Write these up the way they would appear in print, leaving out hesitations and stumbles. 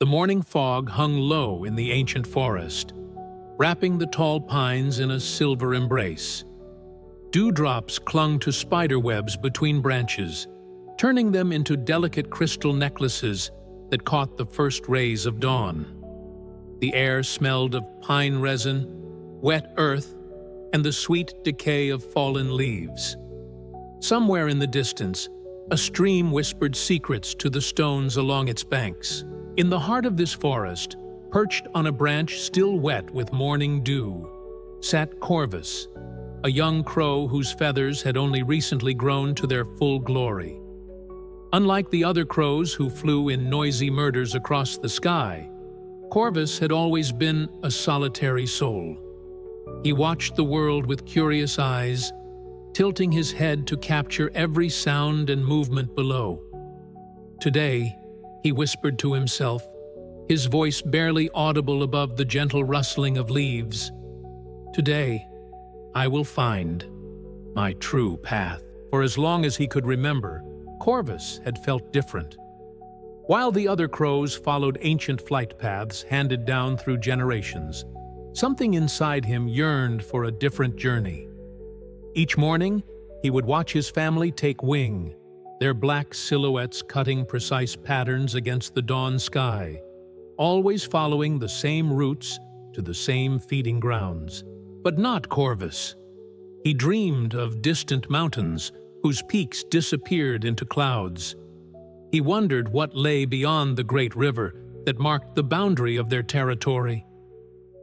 The morning fog hung low in the ancient forest, wrapping the tall pines in a silver embrace. Dewdrops clung to spider webs between branches, turning them into delicate crystal necklaces that caught the first rays of dawn. The air smelled of pine resin, wet earth, and the sweet decay of fallen leaves. Somewhere in the distance, a stream whispered secrets to the stones along its banks. In the heart of this forest, perched on a branch still wet with morning dew, sat Corvus, a young crow whose feathers had only recently grown to their full glory. Unlike the other crows who flew in noisy murders across the sky, Corvus had always been a solitary soul. He watched the world with curious eyes, tilting his head to capture every sound and movement below. Today, he whispered to himself, his voice barely audible above the gentle rustling of leaves. Today, I will find my true path. For as long as he could remember, Corvus had felt different. While the other crows followed ancient flight paths handed down through generations, something inside him yearned for a different journey. Each morning, he would watch his family take wing, their black silhouettes cutting precise patterns against the dawn sky, always following the same routes to the same feeding grounds. But not Corvus. He dreamed of distant mountains whose peaks disappeared into clouds. He wondered what lay beyond the great river that marked the boundary of their territory.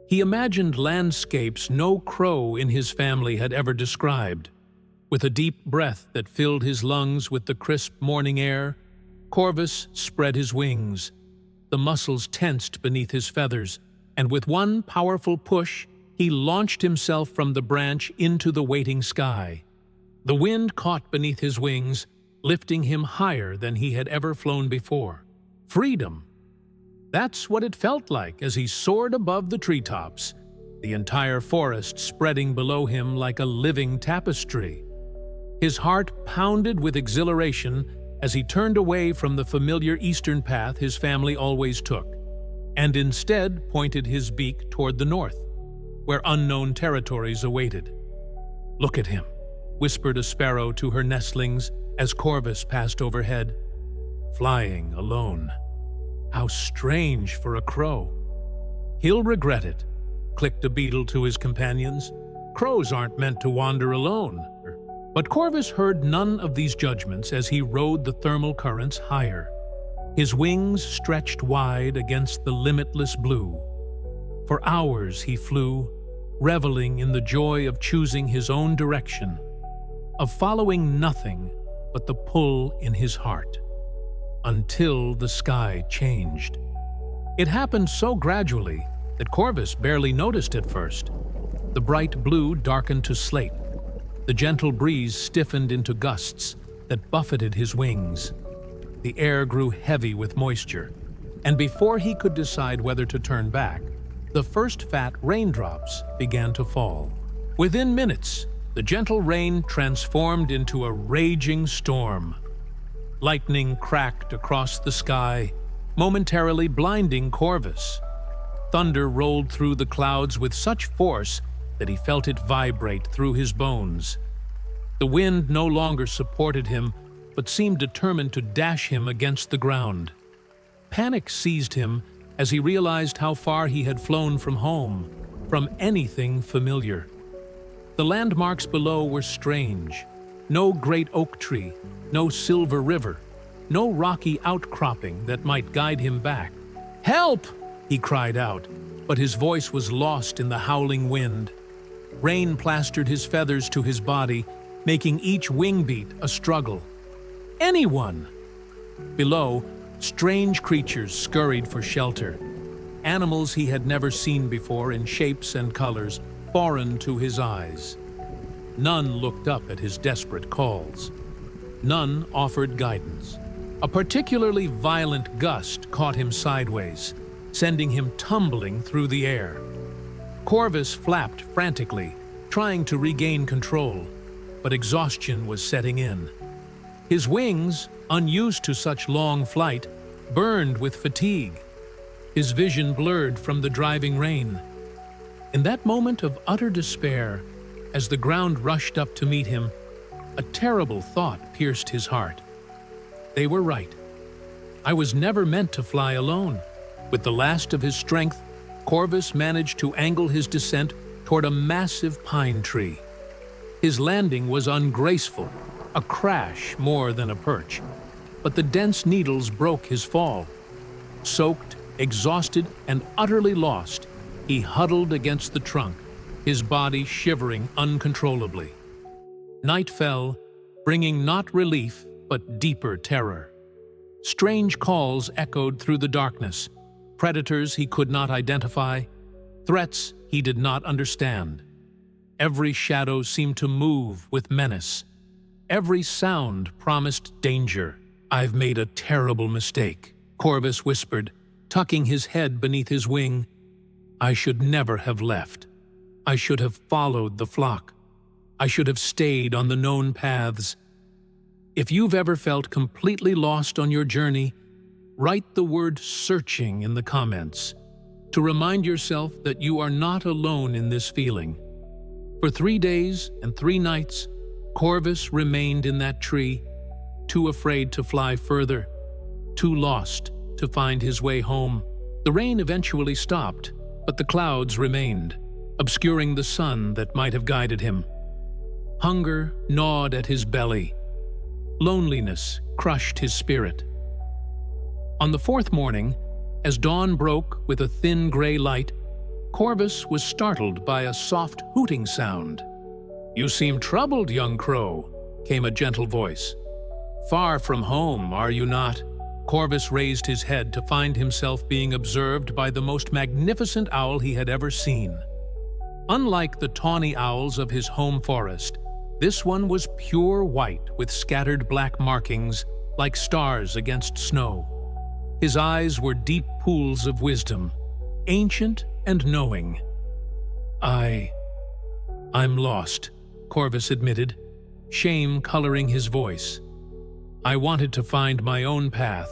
He imagined landscapes no crow in his family had ever described. With a deep breath that filled his lungs with the crisp morning air, Corvus spread his wings. The muscles tensed beneath his feathers, and with one powerful push, he launched himself from the branch into the waiting sky. The wind caught beneath his wings, lifting him higher than he had ever flown before. Freedom! That's what it felt like as he soared above the treetops, the entire forest spreading below him like a living tapestry. His heart pounded with exhilaration as he turned away from the familiar eastern path his family always took, and instead pointed his beak toward the north, where unknown territories awaited. "Look at him," whispered a sparrow to her nestlings as Corvus passed overhead. "Flying alone. How strange for a crow." "He'll regret it," clicked a beetle to his companions. "Crows aren't meant to wander alone." But Corvus heard none of these judgments as he rode the thermal currents higher. His wings stretched wide against the limitless blue. For hours he flew, reveling in the joy of choosing his own direction, of following nothing but the pull in his heart, until the sky changed. It happened so gradually that Corvus barely noticed at first. The bright blue darkened to slate. The gentle breeze stiffened into gusts that buffeted his wings. The air grew heavy with moisture, and before he could decide whether to turn back, the first fat raindrops began to fall. Within minutes, the gentle rain transformed into a raging storm. Lightning cracked across the sky, momentarily blinding Corvus. Thunder rolled through the clouds with such force that he felt it vibrate through his bones. The wind no longer supported him, but seemed determined to dash him against the ground. Panic seized him as he realized how far he had flown from home, from anything familiar. The landmarks below were strange. No great oak tree, no silver river, no rocky outcropping that might guide him back. "Help!" he cried out, but his voice was lost in the howling wind. Rain plastered his feathers to his body, making each wing beat a struggle. Anyone! Below, strange creatures scurried for shelter. Animals he had never seen before in shapes and colors, foreign to his eyes. None looked up at his desperate calls. None offered guidance. A particularly violent gust caught him sideways, sending him tumbling through the air. Corvus flapped frantically, trying to regain control, but exhaustion was setting in. His wings, unused to such long flight, burned with fatigue. his vision blurred from the driving rain. In that moment of utter despair, as the ground rushed up to meet him, a terrible thought pierced his heart. They were right. I was never meant to fly alone. With the last of his strength, Corvus managed to angle his descent toward a massive pine tree. His landing was ungraceful, a crash more than a perch, but the dense needles broke his fall. Soaked, exhausted, and utterly lost, he huddled against the trunk, his body shivering uncontrollably. Night fell, bringing not relief but deeper terror. Strange calls echoed through the darkness, predators he could not identify, threats he did not understand. Every shadow seemed to move with menace. Every sound promised danger. "I've made a terrible mistake," Corvus whispered, tucking his head beneath his wing. "I should never have left. I should have followed the flock. I should have stayed on the known paths." If you've ever felt completely lost on your journey, write the word searching in the comments to remind yourself that you are not alone in this feeling. For 3 days and 3 nights, Corvus remained in that tree, too afraid to fly further, too lost to find his way home. The rain eventually stopped, but the clouds remained, obscuring the sun that might have guided him. Hunger gnawed at his belly. Loneliness crushed his spirit. On the 4th morning, as dawn broke with a thin gray light, Corvus was startled by a soft hooting sound. "You seem troubled, young crow," came a gentle voice. "Far from home, are you not?" Corvus raised his head to find himself being observed by the most magnificent owl he had ever seen. Unlike the tawny owls of his home forest, this one was pure white with scattered black markings like stars against snow. His eyes were deep pools of wisdom, ancient and knowing. I'm lost," Corvus admitted, shame coloring his voice. "I wanted to find my own path,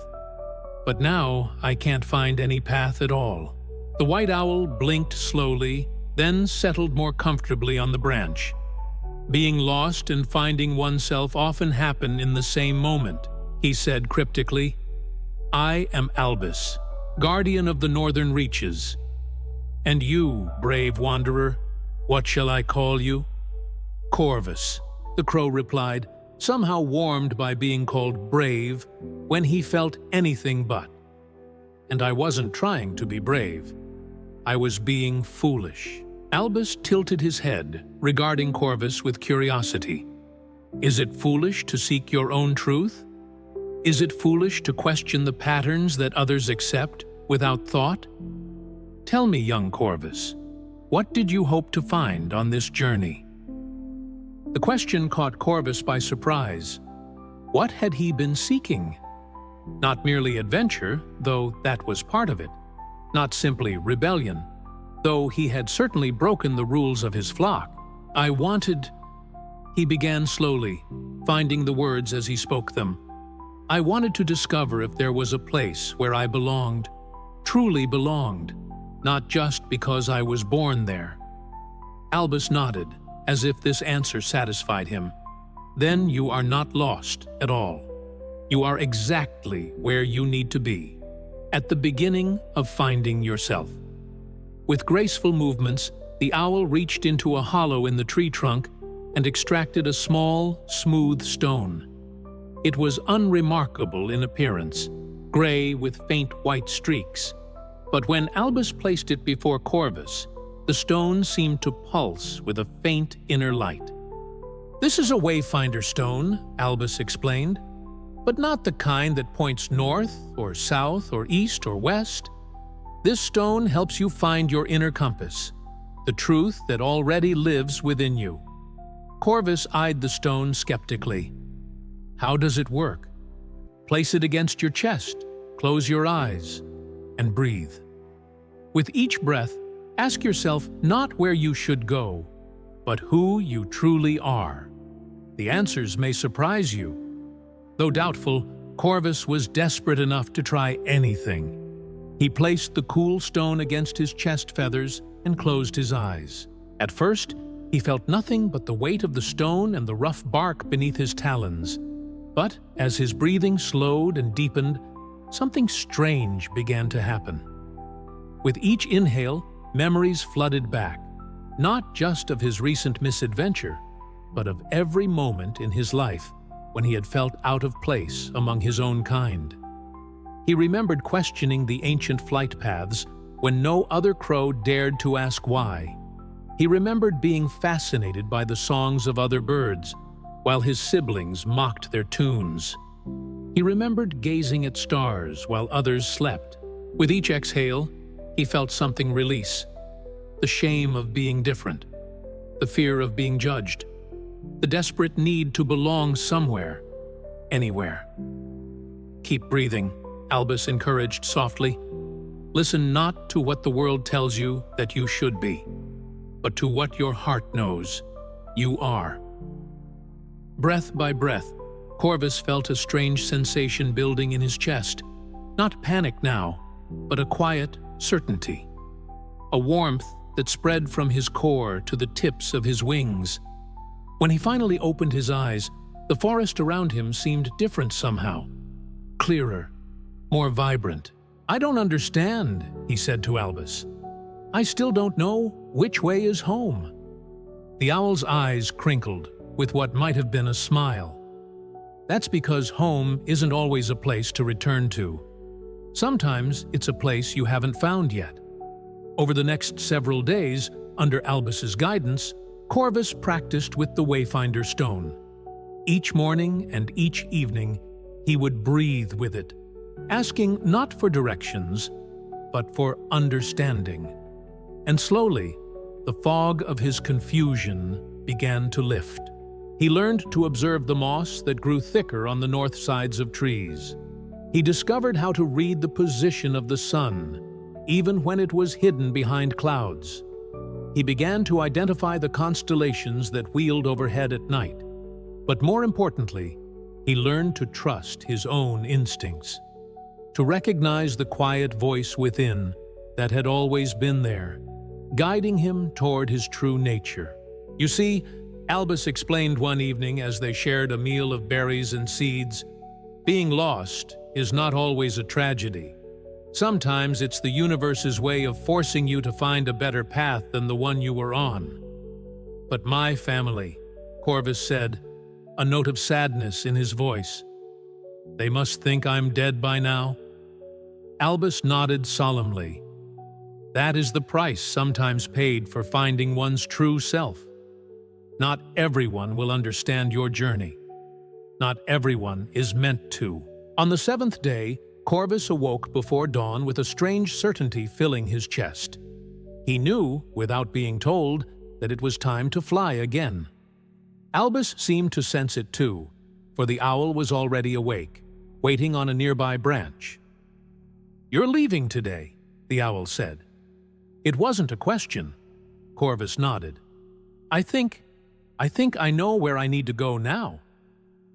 but now I can't find any path at all." The white owl blinked slowly, then settled more comfortably on the branch. "Being lost and finding oneself often happen in the same moment," he said cryptically. "I am Albus, guardian of the northern reaches. And you, brave wanderer, what shall I call you?" "Corvus," the crow replied, somehow warmed by being called brave when he felt anything but. "And I wasn't trying to be brave. I was being foolish." Albus tilted his head, regarding Corvus with curiosity. "Is it foolish to seek your own truth? Is it foolish to question the patterns that others accept without thought? Tell me, young Corvus, what did you hope to find on this journey?" The question caught Corvus by surprise. What had he been seeking? Not merely adventure, though that was part of it. Not simply rebellion, though he had certainly broken the rules of his flock. He began slowly, finding the words as he spoke them. "I wanted to discover if there was a place where I belonged, truly belonged, not just because I was born there." Albus nodded, as if this answer satisfied him. "Then you are not lost at all. You are exactly where you need to be, at the beginning of finding yourself." With graceful movements, the owl reached into a hollow in the tree trunk and extracted a small, smooth stone. It was unremarkable in appearance, gray with faint white streaks. But when Albus placed it before Corvus, the stone seemed to pulse with a faint inner light. "This is a wayfinder stone," Albus explained, "but not the kind that points north or south or east or west. This stone helps you find your inner compass, the truth that already lives within you." Corvus eyed the stone skeptically. "How does it work?" "Place it against your chest, close your eyes, and breathe. With each breath, ask yourself not where you should go, but who you truly are. The answers may surprise you." Though doubtful, Corvus was desperate enough to try anything. He placed the cool stone against his chest feathers and closed his eyes. At first, he felt nothing but the weight of the stone and the rough bark beneath his talons. But as his breathing slowed and deepened, something strange began to happen. With each inhale, memories flooded back, not just of his recent misadventure, but of every moment in his life when he had felt out of place among his own kind. He remembered questioning the ancient flight paths when no other crow dared to ask why. He remembered being fascinated by the songs of other birds, while his siblings mocked their tunes. He remembered gazing at stars while others slept. With each exhale, he felt something release. The shame of being different, the fear of being judged, the desperate need to belong somewhere, anywhere. "Keep breathing," Albus encouraged softly. "Listen not to what the world tells you that you should be, but to what your heart knows you are." Breath by breath, Corvus felt a strange sensation building in his chest. Not panic now, but a quiet certainty. A warmth that spread from his core to the tips of his wings. When he finally opened his eyes, the forest around him seemed different somehow. Clearer, more vibrant. "I don't understand," he said to Albus. "I still don't know which way is home." The owl's eyes crinkled with what might have been a smile. "That's because home isn't always a place to return to. Sometimes it's a place you haven't found yet." Over the next several days, under Albus's guidance, Corvus practiced with the wayfinder stone. Each morning and each evening, he would breathe with it, asking not for directions, but for understanding. And slowly, the fog of his confusion began to lift. He learned to observe the moss that grew thicker on the north sides of trees. He discovered how to read the position of the sun, even when it was hidden behind clouds. He began to identify the constellations that wheeled overhead at night. But more importantly, he learned to trust his own instincts, to recognize the quiet voice within that had always been there, guiding him toward his true nature. "You see," Albus explained one evening as they shared a meal of berries and seeds, "being lost is not always a tragedy. Sometimes it's the universe's way of forcing you to find a better path than the one you were on." "But my family," Corvus said, a note of sadness in his voice. "They must think I'm dead by now?" Albus nodded solemnly. "That is the price sometimes paid for finding one's true self. Not everyone will understand your journey. Not everyone is meant to." On the seventh day, Corvus awoke before dawn with a strange certainty filling his chest. He knew, without being told, that it was time to fly again. Albus seemed to sense it too, for the owl was already awake, waiting on a nearby branch. "You're leaving today," the owl said. It wasn't a question. Corvus nodded. I think I know where I need to go now."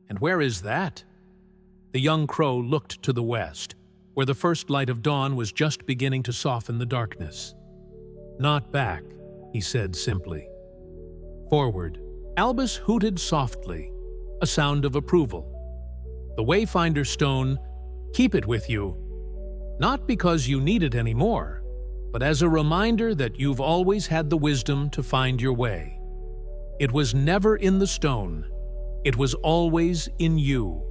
"And where is that?" The young crow looked to the west, where the first light of dawn was just beginning to soften the darkness. "Not back," he said simply. "Forward." Albus hooted softly, a sound of approval. "The wayfinder stone, keep it with you. Not because you need it anymore, but as a reminder that you've always had the wisdom to find your way. It was never in the stone, it was always in you."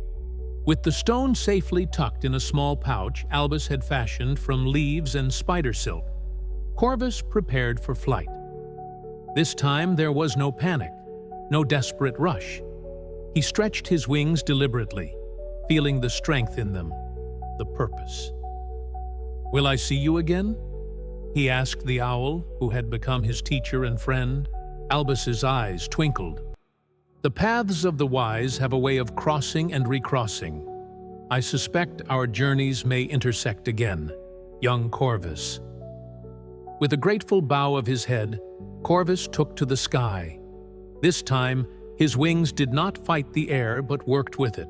With the stone safely tucked in a small pouch Albus had fashioned from leaves and spider silk, Corvus prepared for flight. This time there was no panic, no desperate rush. He stretched his wings deliberately, feeling the strength in them, the purpose. "Will I see you again?" he asked the owl, who had become his teacher and friend. Albus's eyes twinkled. "The paths of the wise have a way of crossing and recrossing. I suspect our journeys may intersect again, young Corvus." With a grateful bow of his head, Corvus took to the sky. This time, his wings did not fight the air but worked with it.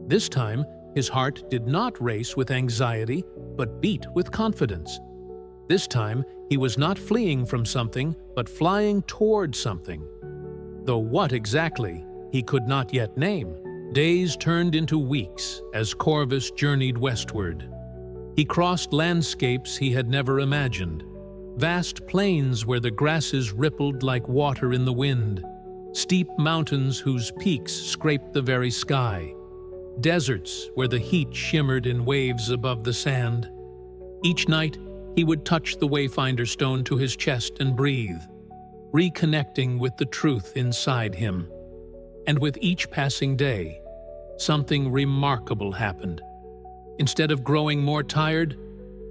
This time, his heart did not race with anxiety, but beat with confidence. This time, he was not fleeing from something, but flying toward something. Though what exactly, he could not yet name. Days turned into weeks as Corvus journeyed westward. He crossed landscapes he had never imagined. Vast plains where the grasses rippled like water in the wind. Steep mountains whose peaks scraped the very sky. Deserts where the heat shimmered in waves above the sand. Each night, he would touch the wayfinder stone to his chest and breathe, reconnecting with the truth inside him. And with each passing day, something remarkable happened. Instead of growing more tired,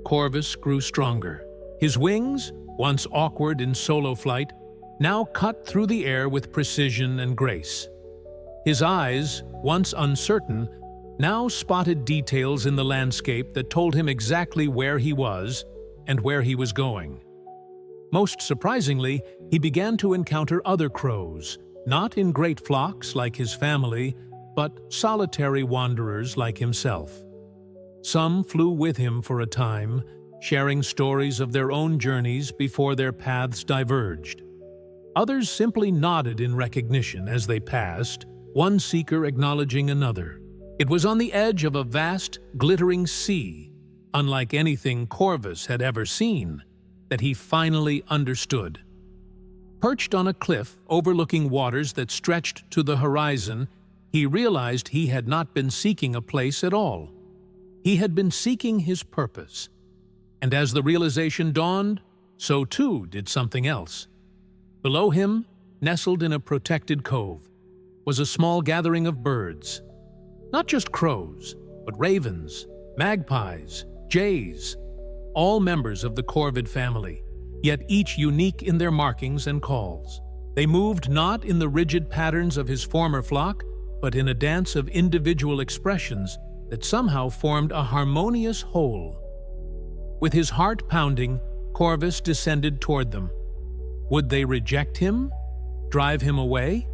Corvus grew stronger. His wings, once awkward in solo flight, now cut through the air with precision and grace. His eyes, once uncertain, now spotted details in the landscape that told him exactly where he was and where he was going. Most surprisingly, he began to encounter other crows, not in great flocks like his family, but solitary wanderers like himself. Some flew with him for a time, sharing stories of their own journeys before their paths diverged. Others simply nodded in recognition as they passed, one seeker acknowledging another. It was on the edge of a vast, glittering sea, unlike anything Corvus had ever seen, that he finally understood. Perched on a cliff overlooking waters that stretched to the horizon, he realized he had not been seeking a place at all. He had been seeking his purpose. And as the realization dawned, so too did something else. Below him, nestled in a protected cove, was a small gathering of birds. Not just crows, but ravens, magpies, jays, all members of the corvid family, yet each unique in their markings and calls. They moved not in the rigid patterns of his former flock, but in a dance of individual expressions that somehow formed a harmonious whole. With his heart pounding, Corvus descended toward them. Would they reject him? Drive him away?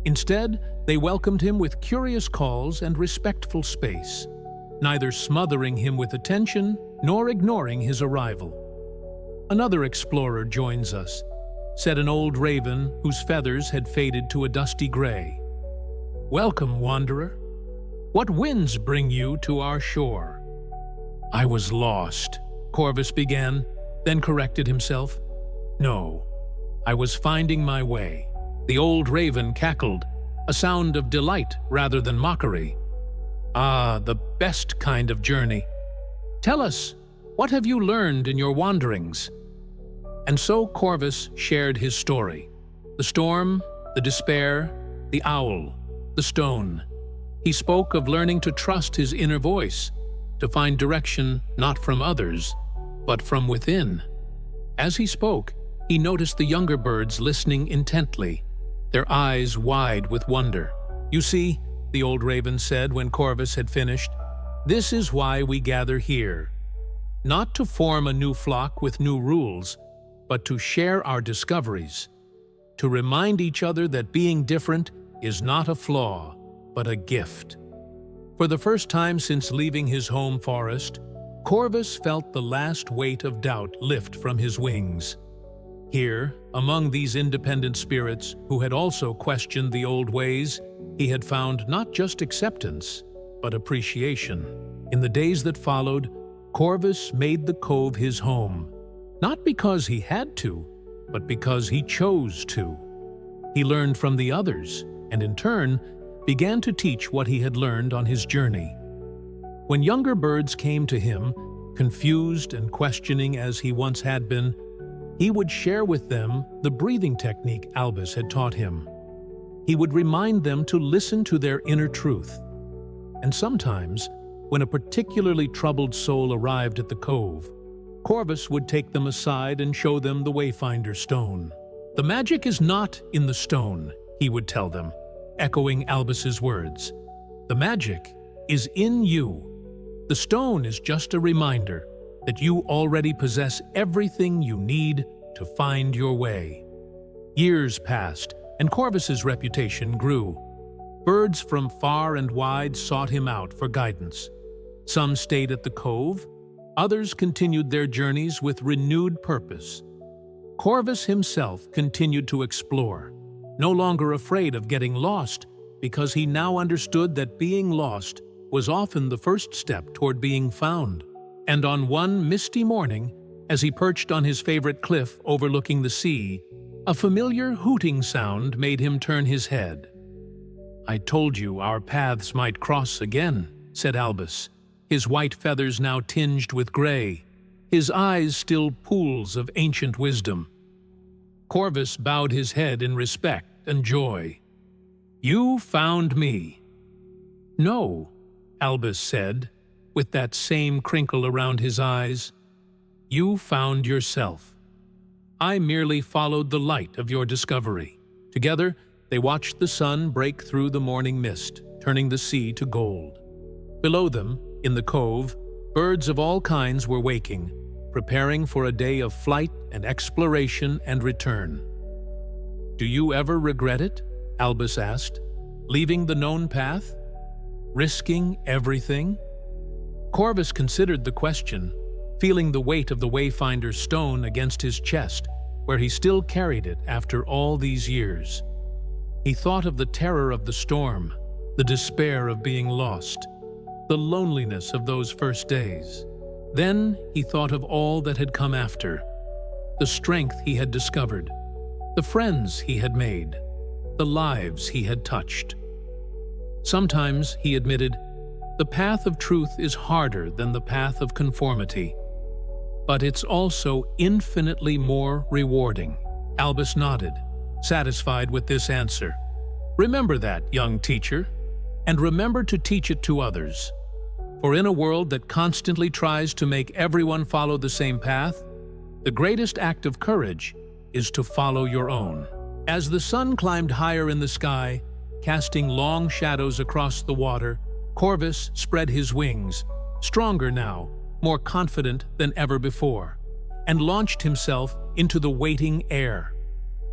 Instead, they welcomed him with curious calls and respectful space, neither smothering him with attention nor ignoring his arrival. Another explorer joins us, said an old raven whose feathers had faded to a dusty gray. Welcome, wanderer. What winds bring you to our shore? I was lost, Corvus began, then corrected himself. No, I was finding my way. The old raven cackled, a sound of delight rather than mockery. Ah, the best kind of journey. Tell us, what have you learned in your wanderings? And so Corvus shared his story. The storm, the despair, the owl, the stone. He spoke of learning to trust his inner voice, to find direction not from others, but from within. As he spoke, he noticed the younger birds listening intently, their eyes wide with wonder. You see, the old raven said when Corvus had finished, this is why we gather here. Not to form a new flock with new rules, but to share our discoveries, to remind each other that being different is not a flaw, but a gift. For the first time since leaving his home forest, Corvus felt the last weight of doubt lift from his wings. Here, among these independent spirits who had also questioned the old ways, he had found not just acceptance, but appreciation. In the days that followed, Corvus made the cove his home, not because he had to, but because he chose to. He learned from the others, and in turn, began to teach what he had learned on his journey. When younger birds came to him, confused and questioning as he once had been, he would share with them the breathing technique Albus had taught him. He would remind them to listen to their inner truth. And sometimes, when a particularly troubled soul arrived at the cove, Corvus would take them aside and show them the wayfinder stone. The magic is not in the stone, he would tell them, echoing Albus's words. The magic is in you. The stone is just a reminder that you already possess everything you need to find your way. Years passed, and Corvus's reputation grew. Birds from far and wide sought him out for guidance. Some stayed at the cove, others continued their journeys with renewed purpose. Corvus himself continued to explore, no longer afraid of getting lost, because he now understood that being lost was often the first step toward being found. And on one misty morning, as he perched on his favorite cliff overlooking the sea, a familiar hooting sound made him turn his head. "I told you our paths might cross again," said Albus, his white feathers now tinged with gray, his eyes still pools of ancient wisdom. Corvus bowed his head in respect and joy. "You found me." "No," Albus said, with that same crinkle around his eyes. "You found yourself. I merely followed the light of your discovery." Together, they watched the sun break through the morning mist, turning the sea to gold. Below them, in the cove, birds of all kinds were waking, preparing for a day of flight and exploration and return. "Do you ever regret it?" Albus asked. "Leaving the known path? Risking everything?" Corvus considered the question, feeling the weight of the wayfinder's stone against his chest, where he still carried it after all these years. He thought of the terror of the storm, the despair of being lost, the loneliness of those first days. Then he thought of all that had come after, the strength he had discovered, the friends he had made, the lives he had touched. Sometimes, he admitted, the path of truth is harder than the path of conformity, but it's also infinitely more rewarding. Albus nodded, satisfied with this answer. "Remember that, young teacher, and remember to teach it to others. For in a world that constantly tries to make everyone follow the same path, the greatest act of courage is to follow your own." As the sun climbed higher in the sky, casting long shadows across the water, Corvus spread his wings, stronger now, more confident than ever before, and launched himself into the waiting air.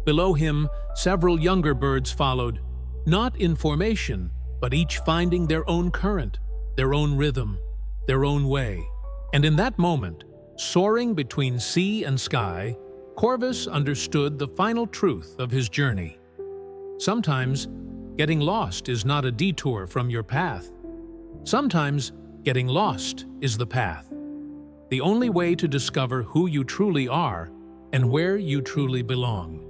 Below him, several younger birds followed, not in formation, but each finding their own current, their own rhythm, their own way. And in that moment, soaring between sea and sky, Corvus understood the final truth of his journey. Sometimes, getting lost is not a detour from your path. Sometimes, getting lost is the path. The only way to discover who you truly are and where you truly belong.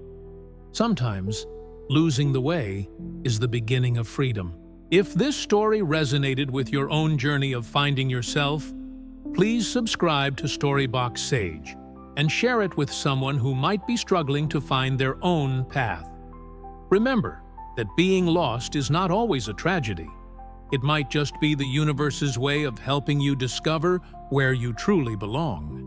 Sometimes, losing the way is the beginning of freedom. If this story resonated with your own journey of finding yourself, please subscribe to Storybox Sage and share it with someone who might be struggling to find their own path. Remember that being lost is not always a tragedy. It might just be the universe's way of helping you discover where you truly belong.